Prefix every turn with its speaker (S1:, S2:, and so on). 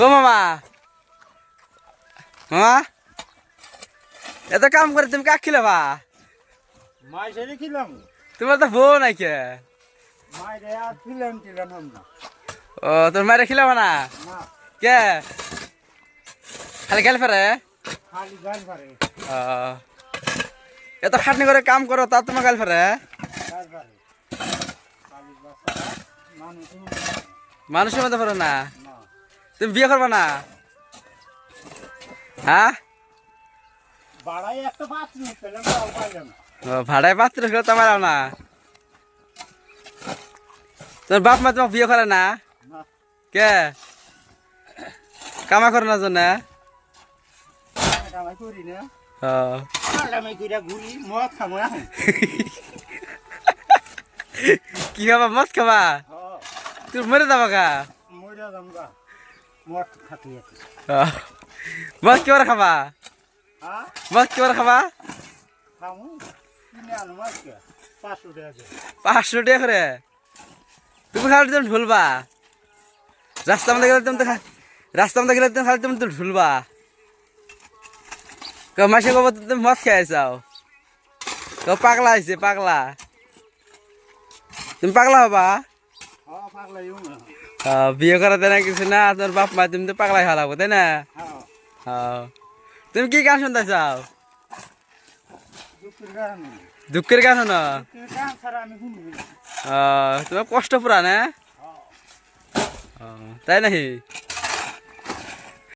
S1: ও মামা, মামা এত কাম করে তুমি কাক খিলাবা?
S2: মাইরে খিলাম।
S1: তোমার তো বউ নাই কে?
S2: মাইরে আর খিলাম না।
S1: ও তোর মায়ের খিলাবা না
S2: না,
S1: কে? খালি গেল ফেরে?
S2: খালি গাল পারে।
S1: ও এত খাটনি করে কাম করো তা তোমার গাল ফেরে?
S2: গাল পারে। খালি বাচ্চারা মানুষ
S1: মানুষের মতো পারো না?
S2: না।
S1: তুমি বিয়ে করবা না? হ্যাঁ,
S2: বাড়াই একটা বাথরুম পেলাম, তাও পাইলাম না।
S1: ও ভাড়ায় পাত্র খেলে তোমার না? তোর বাপ মা তোমাকে বিয়ে করে না?
S2: না,
S1: কে কামা করে না জন্য?
S2: কামাই করি না।
S1: ও
S2: কামাই কইরা ঘুরি, মদ খামো এখন।
S1: কি খাবা? মদ খাবা?
S2: হ্যাঁ,
S1: তুই মরে যাবা গা?
S2: মইরা যাম গা। মদ খাতি আছে।
S1: ও, মদ কি করে খাবা?
S2: হ্যাঁ,
S1: মদ কি করে খাবা?
S2: খামু। কিনে আনো মাছ কে? 500 টাকা দিয়ে।
S1: 500 টাকা করে? তুমি খালি তুমি ঢুলবা রাস্তা মধ্যে গেলে, তুমি তো রাস্তা মধ্যে গেলে তুমি খালি তুমি তো ঢুলবা। মাসে কব তুমি মদ খেয়ে যাও, পাগলা হয়েছে পাগলা। তুমি পাগলা হবা?
S2: হ্যাঁ, পাগলাই হবো না।
S1: বিয়ে করাতে না কিছু না, তোর বাপ মা তুমি তো পাগলাই হালাবো তাই না?
S2: হ্যাঁ,
S1: তুমি কি গান শুনতে চাও?
S2: দুঃখের গান।
S1: দুঃখের গান শোনো?
S2: দুঃখের গান ছাড়া আমি শুনবি না।
S1: তোমার কষ্ট পুরা না?
S2: হ্যাঁ।
S1: তাই নাকি?